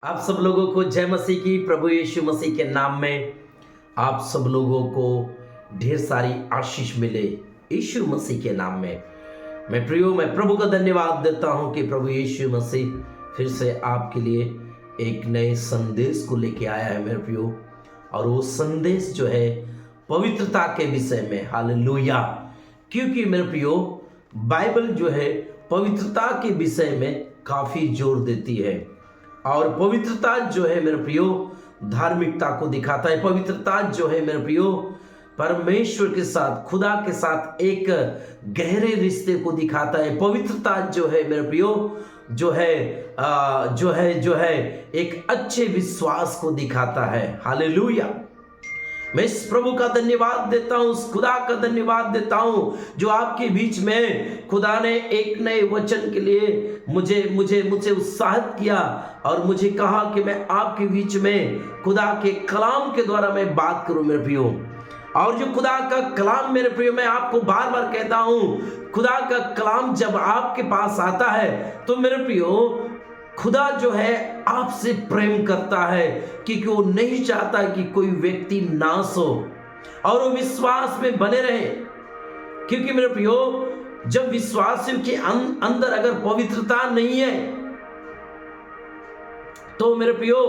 आप सब लोगों को जय मसीह की। प्रभु यीशु मसीह के नाम में आप सब लोगों को ढेर सारी आशीष मिले यीशु मसीह के नाम में। मैं प्रभु का धन्यवाद देता हूं कि प्रभु यीशु मसीह फिर से आपके लिए एक नए संदेश को लेके आया है मेरे प्रियो। और वो संदेश जो है पवित्रता के विषय में। हालेलुया। क्योंकि मेरे प्रियो बाइबल जो है पवित्रता के विषय में काफी जोर देती है। और पवित्रता जो है मेरे प्रियो धार्मिकता को दिखाता है। पवित्रता जो है मेरे प्रियो परमेश्वर के साथ, खुदा के साथ एक गहरे रिश्ते को दिखाता है। पवित्रता जो है मेरे प्रियो जो है एक अच्छे विश्वास को दिखाता है। हालेलुया। मैं इस प्रभु का धन्यवाद देता हूं, उस खुदा का धन्यवाद देता हूं जो आपके बीच में खुदा ने एक नए वचन के लिए मुझे उत्साहित किया और मुझे कहा कि मैं आपके बीच में खुदा के कलाम के द्वारा मैं बात करूं मेरे प्रियो। और जो खुदा का कलाम मेरे प्रियो, मैं आपको बार बार कहता हूं, खुदा का कलाम जब आपके पास आता है तो मेरे प्रियो खुदा जो है आपसे प्रेम करता है, क्योंकि वो नहीं चाहता कि कोई व्यक्ति नाश हो और वो विश्वास में बने रहे। क्योंकि मेरे प्रियो जब विश्वासियों के अंदर अगर पवित्रता नहीं है तो मेरे प्रियो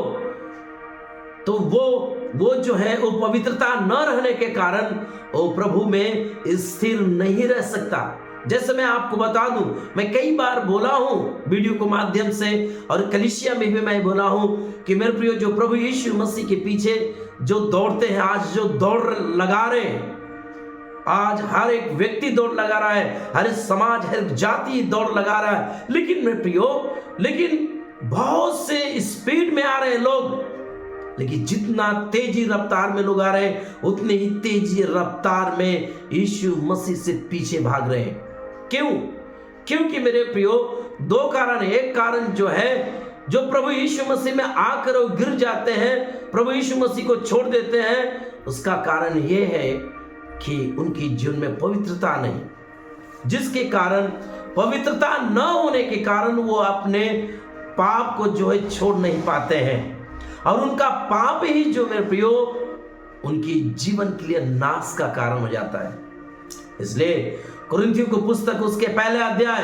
तो वो जो है वो पवित्रता न रहने के कारण वो प्रभु में स्थिर नहीं रह सकता। जैसे मैं आपको बता दूं, मैं कई बार बोला हूं वीडियो के माध्यम से और कलीसिया में भी मैं बोला हूं कि मेरे प्रियो जो प्रभु यीशु मसीह के पीछे जो दौड़ते हैं, आज जो दौड़ लगा रहे हैं, आज हर एक व्यक्ति दौड़ लगा रहा है, हर समाज, हर जाति दौड़ लगा रहा है। लेकिन मेरे प्रियो बहुत से स्पीड में आ रहे हैं लोग, लेकिन जितना तेजी रफ्तार में लोग आ रहे हैं उतने ही तेजी रफ्तार में यीशु मसीह से पीछे भाग रहे हैं। क्यों? क्योंकि मेरे प्रियो दो कारण है। एक कारण जो है जो प्रभु यीशु मसीह में आकर वो गिर जाते हैं, प्रभु यीशु मसीह को छोड़ देते हैं, उसका कारण ये है कि उनकी जीवन में पवित्रता नहीं, जिसके कारण पवित्रता न होने के कारण वो अपने पाप को जो है छोड़ नहीं पाते हैं और उनका पाप ही जो मेरे प्रियो उनकी जीवन के लिए नाश का कारण हो जाता है। इसलिए कुरिन्थियों की पुस्तक उसके पहले अध्याय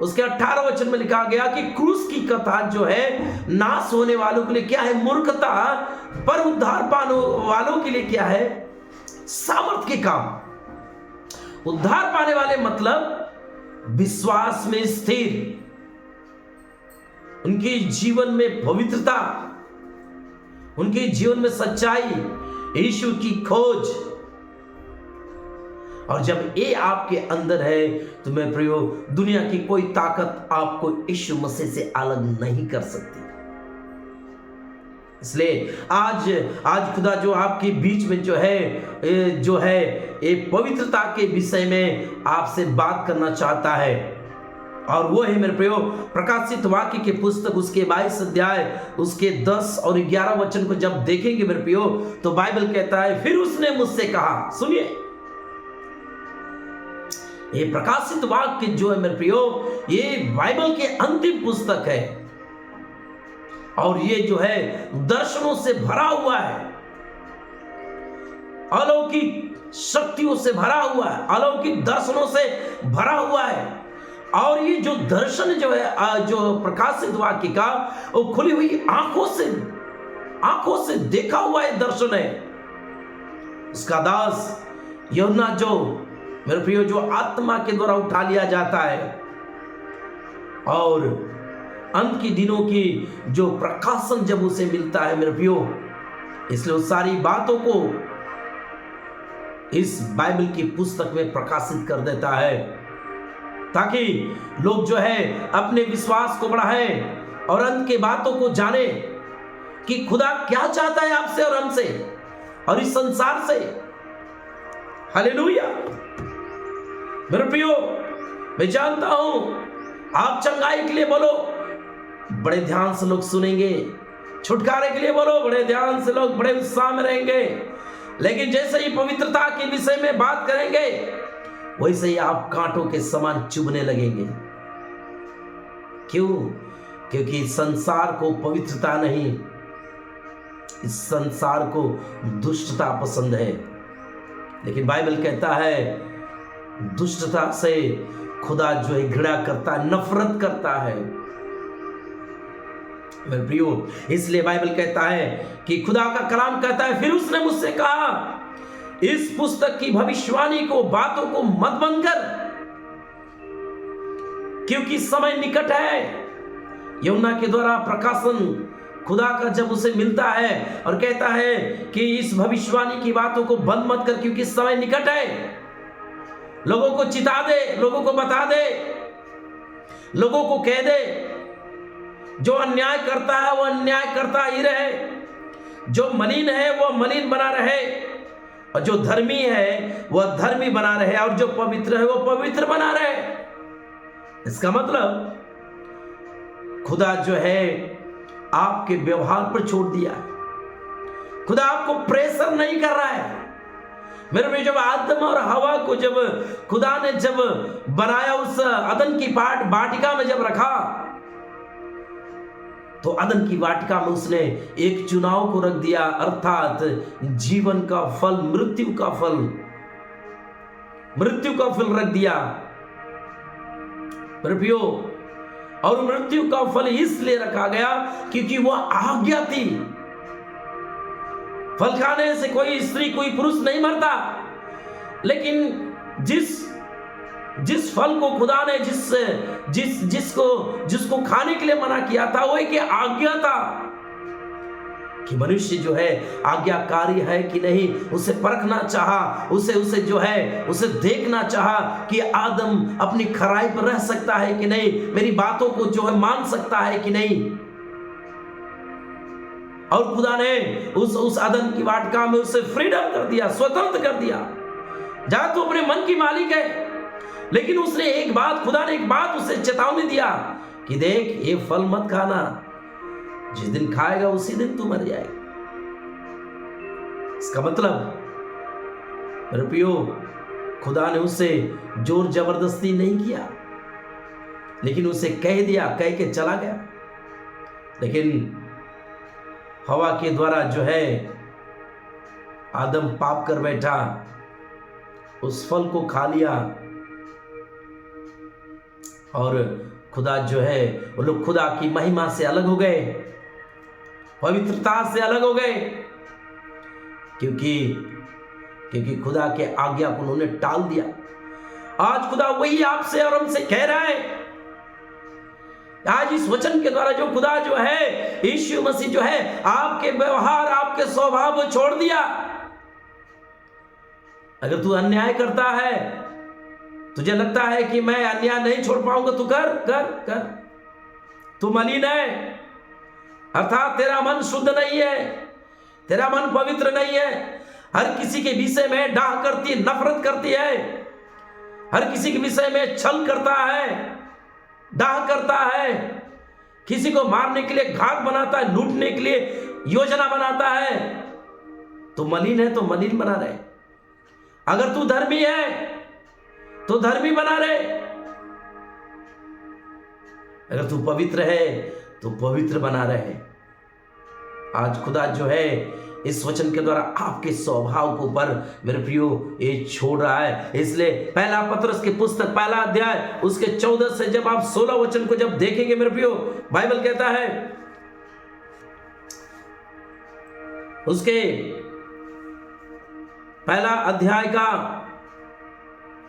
उसके 18 वचन में लिखा गया कि क्रूस की कथा जो है नाश होने वालों के लिए क्या है? मूर्खता, पर उद्धार पाने वालों के लिए क्या है? सामर्थ्य के काम। उद्धार पाने वाले मतलब विश्वास में स्थिर, उनके जीवन में पवित्रता, उनके जीवन में सच्चाई, यीशु की खोज। और जब ये आपके अंदर है तो मैं प्रियो दुनिया की कोई ताकत आपको यीशु मसीह से अलग नहीं कर सकती। इसलिए आज खुदा जो आपके बीच में जो है एक पवित्रता के विषय में आपसे बात करना चाहता है। और वो है मेरे प्रियो प्रकाशित वाक्य की पुस्तक उसके 22 अध्याय उसके 10 और 11 वचन को जब देखेंगे मेरे प्रियो तो बाइबल कहता है, फिर उसने मुझसे कहा, सुनिए ये प्रकाशित वाक्य जो है मेरे प्रियो ये बाइबल के अंतिम पुस्तक है और ये जो है दर्शनों से भरा हुआ है, अलौकिक शक्तियों से भरा हुआ है, अलौकिक दर्शनों से भरा हुआ है। और ये जो दर्शन जो है जो प्रकाशित वाक्य का वो खुली हुई आंखों से देखा हुआ है दर्शन है। उसका दास यूहन्ना जो मेरे प्रियो जो आत्मा के द्वारा उठा लिया जाता है और अंत की दिनों की जो प्रकाशन जब उसे मिलता है मेरे प्रियो, इसलिए उस सारी बातों को इस बाइबल की पुस्तक में प्रकाशित कर देता है ताकि लोग जो है अपने विश्वास को बढ़ाएं और अंत के बातों को जाने कि खुदा क्या चाहता है आपसे और हमसे और इस संसार से। हालेलुया। मेरे प्रियो मैं जानता हूं आप चंगाई के लिए बोलो, बड़े ध्यान से लोग सुनेंगे, छुटकारे के लिए बोलो, बड़े ध्यान से लोग बड़े उत्साह में रहेंगे, लेकिन जैसे ही पवित्रता के विषय में बात करेंगे वैसे ही आप कांटों के समान चुभने लगेंगे। क्यों? क्योंकि इस संसार को पवित्रता नहीं, इस संसार को दुष्टता पसंद है। लेकिन बाइबल कहता है दुष्टता से खुदा जो है घृणा करता है, नफरत करता है। मेरे प्रियो, इसलिए बाइबल कहता है कि खुदा का कलाम कहता है, फिर उसने मुझसे कहा, इस पुस्तक की भविष्यवाणी को, बातों को मत बंद कर, क्योंकि समय निकट है। यूहन्ना के द्वारा प्रकाशन खुदा का जब उसे मिलता है और कहता है कि इस भविष्यवाणी की बातों को बंद मत कर, क्योंकि समय निकट है। लोगों को चिता दे, लोगों को बता दे, लोगों को कह दे, जो अन्याय करता है वो अन्याय करता ही रहे, जो मलिन है वो मलिन बना रहे, और जो धर्मी है वह धर्मी बना रहे, और जो पवित्र है वो पवित्र बना रहे। इसका मतलब खुदा जो है आपके व्यवहार पर छोड़ दिया है। खुदा आपको प्रेशर नहीं कर रहा है। मेरे में जब आदम और हवा को जब खुदा ने जब बनाया, उस अदन की वाटिका में जब रखा, तो अदन की वाटिका में उसने एक चुनाव को रख दिया, अर्थात जीवन का फल, मृत्यु का फल, मृत्यु का फल रख दिया मेरे प्रियो। और मृत्यु का फल इसलिए रखा गया क्योंकि वह आज्ञा थी। फल खाने से कोई स्त्री, कोई पुरुष नहीं मरता, लेकिन जिस फल को खुदा ने जिसको खाने के लिए मना किया था, वो एक आज्ञा था कि मनुष्य जो है आज्ञाकारी है कि नहीं, उसे परखना चाहा, उसे जो है उसे देखना चाहा कि आदम अपनी खराई पर रह सकता है कि नहीं, मेरी बातों को जो है मान सकता है कि नहीं। और खुदा ने उस अदन की वाटिका में उसे फ्रीडम कर दिया, स्वतंत्र कर दिया, जा तू अपने मन की मालिक है। लेकिन उसने एक बात, खुदा ने एक बात उसे चेतावनी दिया कि देख, ये फल मत खाना, जिस दिन खाएगा उसी दिन तू मर जाएगा। इसका मतलब मेरे प्रियो, खुदा ने उसे जोर जबरदस्ती नहीं किया, लेकिन उसे कह दिया, कह के चला गया। लेकिन हवा के द्वारा जो है आदम पाप कर बैठा, उस फल को खा लिया, और खुदा जो है वो लोग खुदा की महिमा से अलग हो गए, पवित्रता से अलग हो गए, क्योंकि खुदा के आज्ञा को उन्होंने टाल दिया। आज खुदा वही आपसे और हमसे कह रहा है। आज इस वचन के द्वारा जो खुदा जो है, यीशु मसीह जो है, आपके व्यवहार, आपके स्वभाव को छोड़ दिया। अगर तू अन्याय करता है, तुझे लगता है कि मैं अन्याय नहीं छोड़ पाऊंगा, तू कर कर कर, तू मलिन है, अर्थात तेरा मन शुद्ध नहीं है, तेरा मन पवित्र नहीं है, हर किसी के विषय में डाह करती, नफरत करती है, हर किसी के विषय में छल करता है, डाह करता है, किसी को मारने के लिए घात बनाता है, लूटने के लिए योजना बनाता है। तू मलिन है तो मलिन बना रहे। अगर तू धर्मी है तो धर्मी बना रहे। अगर तू पवित्र है तो पवित्र बना रहे। आज खुदा जो है इस वचन के द्वारा आपके स्वभाव को ऊपर मेरे प्रियो ये छोड़ रहा है। इसलिए पहला पत्रस की पुस्तक, पहला अध्याय, उसके 14 से जब आप 16 वचन को जब देखेंगे मेरे प्रियो, बाइबल कहता है, उसके पहला अध्याय का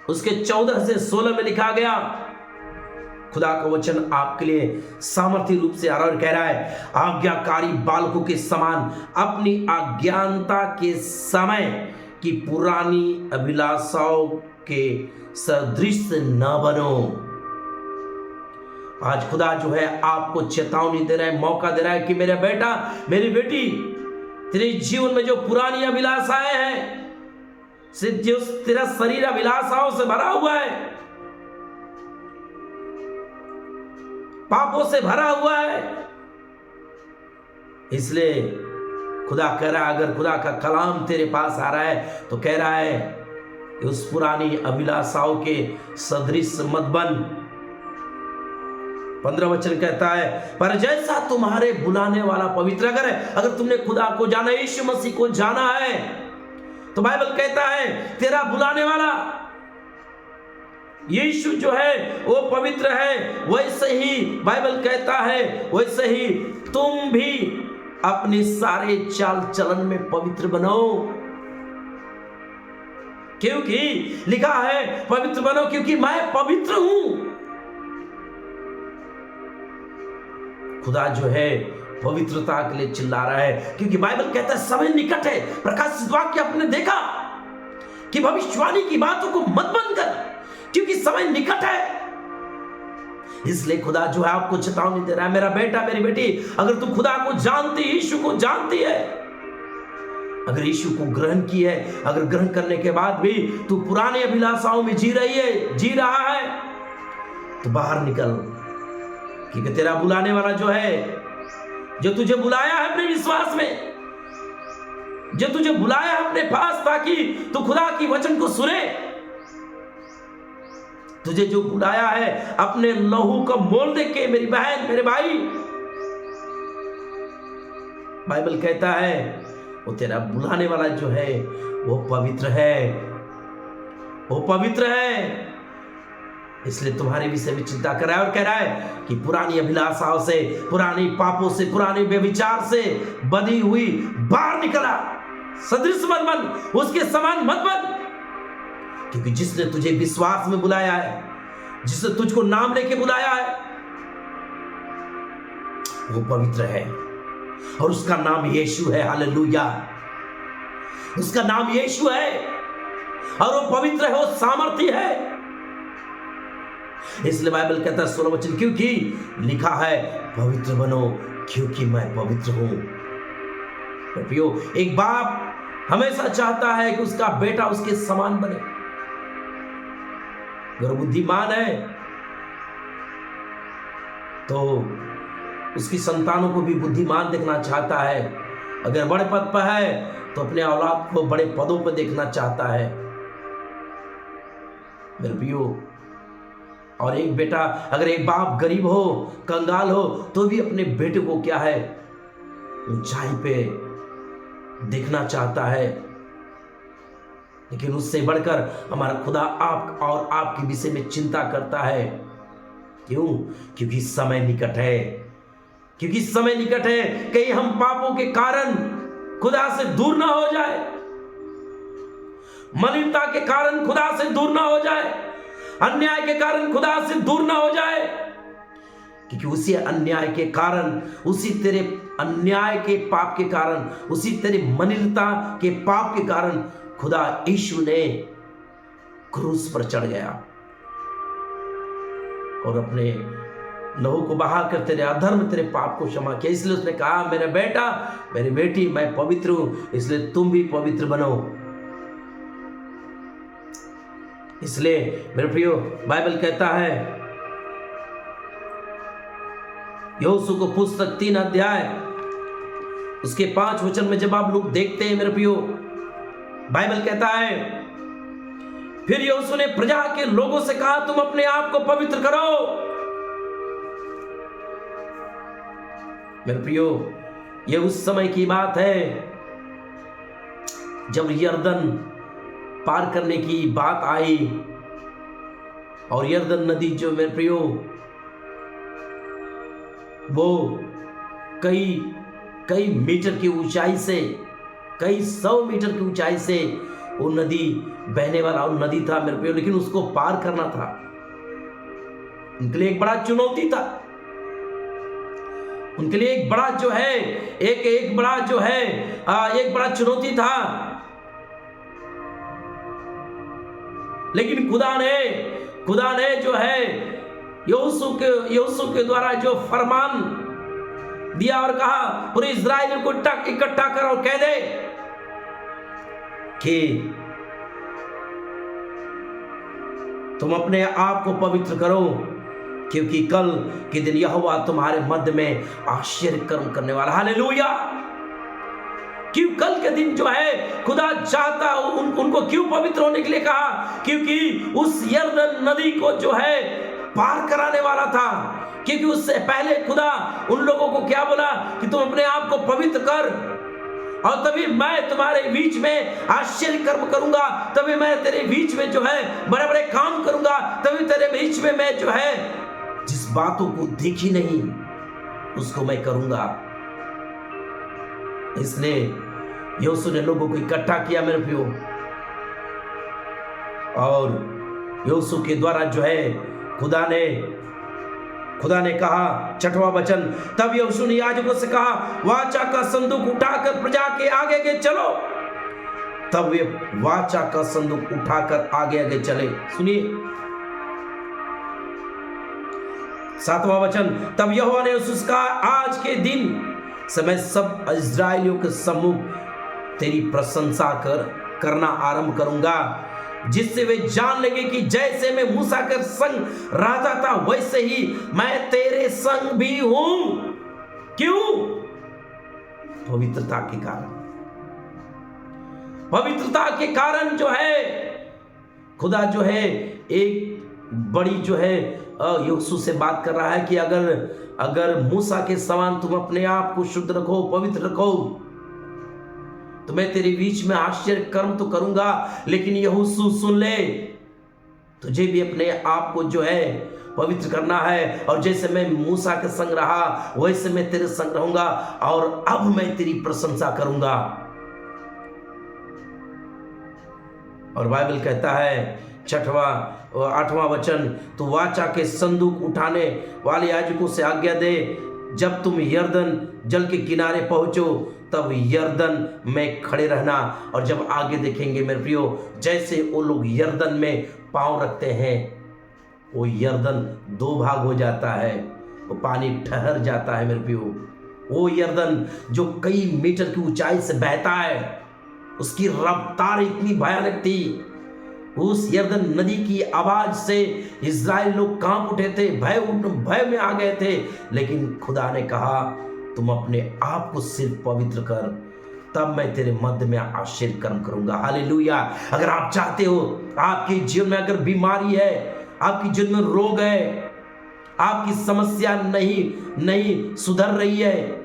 उसके 14 से 16 में लिखा गया, खुदा का वचन आपके लिए सामर्थ्य रूप से आ रहा और कह रहा है, आज्ञाकारी बालकों के समान अपनी अज्ञानता के समय की पुरानी अभिलाषाओं के सदृश न बनो। आज खुदा जो है आपको चेतावनी दे रहा है, मौका दे रहा है कि मेरा बेटा, मेरी बेटी, तेरे जीवन में जो पुरानी अभिलाषाएं हैं, जो तेरा शरीर अभिलाषाओं से भरा हुआ है, पापों से भरा हुआ है, इसलिए खुदा कह रहा है, अगर खुदा का कलाम तेरे पास आ रहा है तो कह रहा है कि उस पुरानी अभिलाषाओं के सदृश मत बन। 15 वचन कहता है, पर जैसा तुम्हारे बुलाने वाला पवित्र अगर तुमने खुदा को जाना, यीशु मसीह को जाना है, तो बाइबल कहता है तेरा बुलाने वाला यीशु जो है वो पवित्र है। वैसे ही बाइबल कहता है, वैसे ही तुम भी अपने सारे चाल चलन में पवित्र बनो, क्योंकि लिखा है पवित्र बनो क्योंकि मैं पवित्र हूं। खुदा जो है पवित्रता के लिए चिल्ला रहा है, क्योंकि बाइबल कहता है समय निकट है। प्रकाशित वाक्य आपने देखा कि भविष्यवाणी की बातों को मत बंद कर, क्योंकि समय निकट है। इसलिए खुदा जो है आपको चेतावनी दे रहा है, मेरा बेटा मेरी बेटी, अगर तू खुदा को जानती, यीशु को जानती है, अगर यीशु को ग्रहण की है, अगर ग्रहण करने के बाद भी तू पुरानी अभिलाषाओं में जी रहा है, तो बाहर निकल, क्योंकि तेरा बुलाने वाला जो है, जो तुझे बुलाया है अपने विश्वास में, जो तुझे बुलाया है अपने पास ताकि तू खुदा की वचन को सुने, तुझे जो बुलाया है अपने लहू का मोल दे के, मेरी बहन मेरे भाई, बाइबल कहता है वो तेरा बुलाने वाला जो है वो पवित्र है, वो पवित्र है। इसलिए तुम्हारे विषय में चिंता कर रहा है और कह रहा है कि पुरानी अभिलाषाओं से, पुरानी पापों से, पुराने व्यभिचार से बंधी हुई बाहर निकला, सदृश मत बन, उसके समान मत बन, क्योंकि जिसने तुझे विश्वास में बुलाया है, जिसने तुझको नाम लेके बुलाया है, वो पवित्र है और उसका नाम यीशु है। हालेलुया, उसका नाम यीशु है और वो पवित्र है, वो सामर्थी है। इसलिए बाइबल कहता है 16 वचन, क्योंकि लिखा है पवित्र बनो क्योंकि मैं पवित्र हूं। प्रियो, एक बाप हमेशा चाहता है कि उसका बेटा उसके समान बने। अगर बुद्धिमान है तो उसकी संतानों को भी बुद्धिमान देखना चाहता है, अगर बड़े पद पर है तो अपने औलाद को बड़े पदों पर देखना चाहता है। मेरे प्रियो, और एक बेटा, अगर एक बाप गरीब हो, कंगाल हो, तो भी अपने बेटे को क्या है, ऊंचाई पे देखना चाहता है। लेकिन उससे बढ़कर हमारा खुदा आप और आपके विषय में चिंता करता है। क्यों? क्योंकि समय निकट है, क्योंकि समय निकट है। कहीं हम पापों के कारण खुदा से दूर ना हो जाए, मलिनता के कारण खुदा से दूर ना हो जाए, अन्याय के कारण खुदा से दूर ना हो जाए, क्योंकि उसी अन्याय के कारण, उसी तेरे अन्याय के पाप के कारण, उसी तेरे मलिनता के पाप के कारण खुदा यीशु ने क्रूस पर चढ़ गया और अपने लहू को बहाकर तेरे अधर्म, तेरे पाप को क्षमा किया। इसलिए उसने कहा, मेरे बेटा मेरी बेटी, मैं पवित्र हूं, इसलिए तुम भी पवित्र बनो। इसलिए मेरे प्रियो, बाइबल कहता है यहोशू को पुस्तक 3 अध्याय उसके 5 वचन में जब आप लोग देखते हैं मेरे प्रियो, बाइबल कहता है, फिर यहोशू ने प्रजा के लोगों से कहा, तुम अपने आप को पवित्र करो। मेरे प्रियो, ये उस समय की बात है जब यरदन पार करने की बात आई और यरदन नदी जो मेरे प्रियो वो कई मीटर की ऊंचाई से, कई 100 मीटर की ऊंचाई से वो नदी बहने वाला वो नदी था मेरे प्रियो, लेकिन उसको पार करना था, उनके लिए एक बड़ा चुनौती था, उनके लिए एक बड़ा जो है एक बड़ा जो है एक बड़ा चुनौती था। लेकिन खुदा ने जो है यहोशू के द्वारा जो फरमान दिया और कहा, पूरे इस्राएल को इकट्ठा कर और कह दे कि तुम अपने आप को पवित्र करो, क्योंकि कल के दिन यहोवा तुम्हारे मध्य में आश्चर्य कर्म करने वाला। हालेलुया। क्यों कल के दिन जो है खुदा चाहता उनको क्यों पवित्र होने के लिए कहा? क्योंकि उस यरदन नदी को जो है पार कराने वाला था, क्योंकि उससे पहले खुदा उन लोगों को क्या बोला कि तुम अपने आप को पवित्र कर, और तभी मैं तुम्हारे बीच में आश्चर्य कर्म करूंगा, तभी मैं तेरे बीच में जो है बड़े बड़े काम करूंगा, तभी तेरे बीच में मैं जो है जिस बातों को देखी नहीं उसको मैं करूंगा। इसलिए यहोशू ने लोगों को इकट्ठा किया मेरे प्रियो, और यहोशू के द्वारा जो है खुदा ने कहा, 6वां वचन, तब यहोशू ने याजकों से कहा, वाचा का संदूक उठाकर प्रजा के आगे आगे चलो। तब वे वाचा का संदूक उठाकर आगे आगे चले। सुनिए 7वां वचन, तब यहोवा ने यहोशू से कहा, आज के दिन से मैं सब इस्राएलियों के सम्मुख तेरी प्रशंसा करना आरंभ करूंगा, जिससे वे जान लगे कि जैसे मैं मूसा के संग रहता था वैसे ही मैं तेरे संग भी हूं। क्यों? पवित्रता के कारण। पवित्रता के कारण जो है खुदा जो है एक बड़ी जो है यहोशू से बात कर रहा है कि अगर मूसा के समान तुम अपने आप को शुद्ध रखो, पवित्र रखो, तो मैं तेरे बीच में आश्चर्य कर्म तो करूंगा, लेकिन यहोशू सुन ले, तुझे भी अपने आप को जो है पवित्र करना है, और जैसे मैं मूसा के संग रहा वैसे मैं तेरे संग रहूंगा, और अब मैं तेरी प्रशंसा करूंगा। और बाइबल कहता है 8वां वचन, तो वाचा के संदूक उठाने वाले याजकों से आज्ञा दे, जब तुम यरदन जल के किनारे पहुंचो तब यरदन में खड़े रहना। और जब आगे देखेंगे मेरे प्रियो, जैसे वो लोग यरदन में पांव रखते हैं, वो यरदन 2 भाग हो जाता है, वो पानी ठहर जाता है मेरे प्रियो। वो यरदन जो कई मीटर की ऊंचाई से बहता है, उसकी रफ्तार इतनी भयानक थी, उस यरदन नदी की आवाज से इस्राएल लोग कांप उठे थे, भय में आ गए थे। लेकिन खुदा ने कहा, तुम अपने आप को सिर्फ पवित्र कर, तब मैं तेरे मध्य में आश्चर्य कर्म करूंगा। हालेलुया। अगर आप चाहते हो, आपके जीवन में अगर बीमारी है, आपके जीवन में रोग है, आपकी समस्या नहीं सुधर रही है,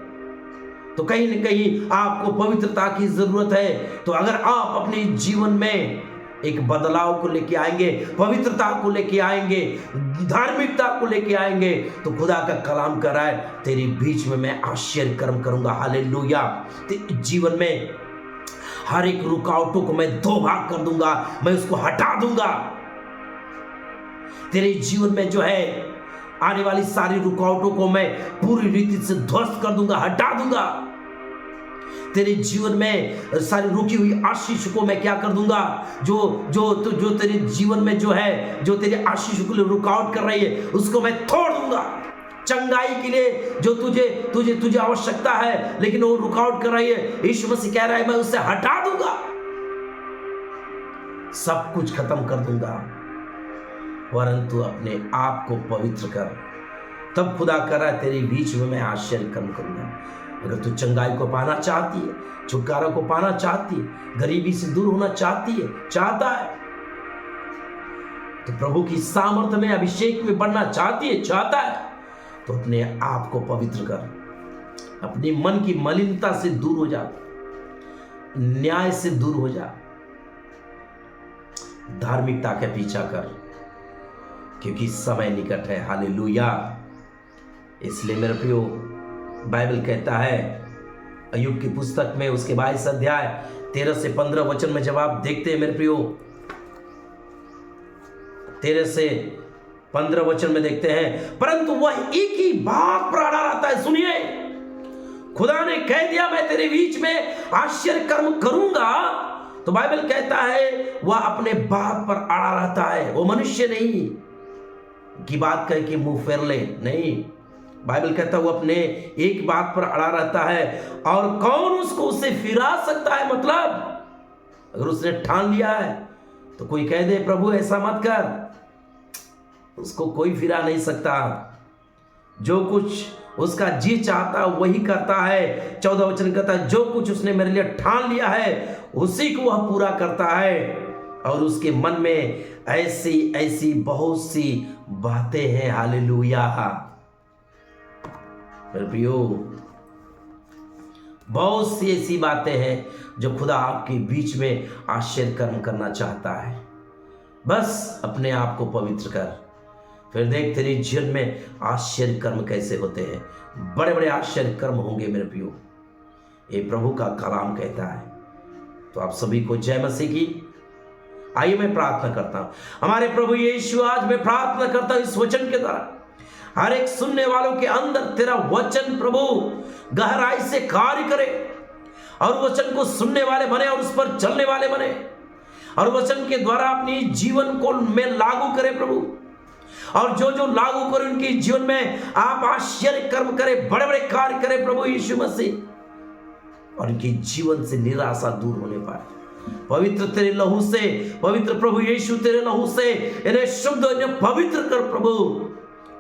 तो कहीं न कहीं आपको पवित्रता की जरूरत है। तो अगर आप अपने जीवन में एक बदलाव को लेके आएंगे, पवित्रता को लेके आएंगे, धार्मिकता को लेके आएंगे, तो खुदा का कलाम कर रहा है, तेरे बीच में मैं आश्चर्य कर्म करूंगा। हालेलुया। तेरे जीवन में हर एक रुकावटों को मैं 2 भाग कर दूंगा, मैं उसको हटा दूंगा। तेरे जीवन में जो है आने वाली सारी रुकावटों को मैं पूरी रीति से ध्वस्त कर दूंगा, हटा दूंगा। तेरे जीवन में सारी रुकी हुई आशीष को मैं क्या कर दूंगा, जो तेरे जीवन में जो है, जो तेरे आशीष को रुकावट कर रही है, उसको मैं तोड़ दूंगा। चंगाई के लिए जो तुझे आवश्यकता है, लेकिन वो रुकावट कर रही है, यीशु मसीह कह रहा है, मैं उसे हटा दूंगा, सब कुछ खत्म कर दूंगा, परंतु अपने आप को पवित्र कर। तब खुदा कर रहा है, तेरे बीच में मैं आश्चर्य कर्म करूंगा। अगर तू चंगाई को पाना चाहती है, छुटकारा को पाना चाहती है, गरीबी से दूर होना चाहता है, तो प्रभु की सामर्थ्य में, अभिषेक में बढ़ना चाहता है, तो अपने आप को पवित्र कर, अपनी मन की मलिनता से दूर हो जा, न्याय से दूर हो जा, धार्मिकता का पीछा कर, क्योंकि समय निकट है। हालेलुया। इसलिए मेरे प्रियो, बाइबल कहता है अय्यूब की पुस्तक में उसके 22 अध्याय 13 से 15 वचन में जब आप देखते हैं मेरे प्रियो, 13 से 15 वचन में देखते हैं, परंतु वह एक ही बात पर अड़ा रहता है। सुनिए, खुदा ने कह दिया मैं तेरे बीच में आश्चर्य कर्म करूंगा, तो बाइबल कहता है वह अपने बात पर अड़ा रहता है। वो मनुष्य नहीं की बात कह के मुंह फेर ले, नहीं, बाइबल कहता है वो अपने एक बात पर अड़ा रहता है, और कौन उसे फिरा सकता है। मतलब अगर उसने ठान लिया है तो कोई कह दे प्रभु ऐसा मत कर, उसको कोई फिरा नहीं सकता। जो कुछ उसका जी चाहता वही करता है। 14 वचन कहता है, जो कुछ उसने मेरे लिए ठान लिया है उसी को वह पूरा करता है, और उसके मन में ऐसी बहुत सी बातें हैं। हालेलुया। मेरे प्रियो, बहुत सी ऐसी बातें हैं जो खुदा आपके बीच में आश्चर्य कर्म करना चाहता है। बस अपने आप को पवित्र कर, फिर देख तेरे जीवन में आश्चर्य कर्म कैसे होते हैं। बड़े बड़े आश्चर्य कर्म होंगे मेरे प्रियो, ये प्रभु का कलाम कहता है। तो आप सभी को जय मसीह की। आइए मैं प्रार्थना करता हूं। हमारे प्रभु यीशु, आज मैं प्रार्थना करता हूं इस वचन के द्वारा हर एक सुनने वालों के अंदर तेरा वचन प्रभु गहराई से कार्य करे, और वचन को सुनने वाले बने और उस पर चलने वाले बने, और वचन के द्वारा अपनी जीवन को में लागू करे प्रभु। और जो जो लागू करे उनके जीवन में आप आश्चर्य कर्म करे, बड़े बड़े कार्य करे प्रभु यीशु मसीह, और उनके जीवन से निराशा दूर होने पाए। पवित्र तेरे लहू से, पवित्र प्रभु यीशु तेरे लहू से इन्हें शुद्ध, इन्हें पवित्र कर प्रभु,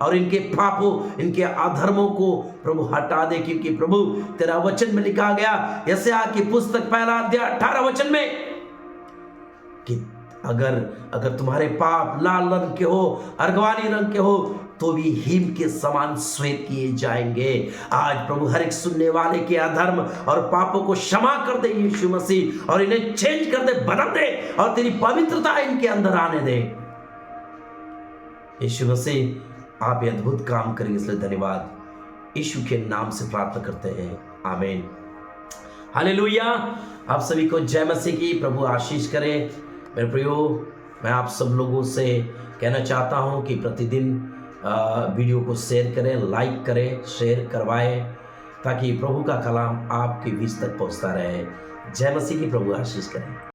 और इनके पापों, इनके अधर्मों को प्रभु हटा दे। क्योंकि प्रभु तेरा वचन में लिखा गया यशायाह की पुस्तक 1 अध्याय 18 वचन में कि अगर तुम्हारे पाप लाल रंग के हो, अर्गवानी रंग के हो, तो भी हिम के समान श्वेत किए जाएंगे। आज प्रभु हर एक सुनने वाले के अधर्म और पापों को क्षमा कर दे यीशु मसीह, और इन्हें चेंज कर दे, बदल दे, और तेरी पवित्रता इनके अंदर आने दे। यीशु मसीह आप ये अद्भुत काम करेंगे, इसलिए धन्यवाद। यीशु के नाम से प्रार्थना करते हैं, आमीन, हालेलुया। आप सभी को जय मसीह की। प्रभु आशीष करे। मेरे प्रियो, मैं आप सब लोगों से कहना चाहता हूं कि प्रतिदिन वीडियो को शेयर करें, लाइक करें, शेयर करवाएं, ताकि प्रभु का कलाम आपके बीच तक पहुंचता रहे। जय मसीह की। प्रभु आशीष करें।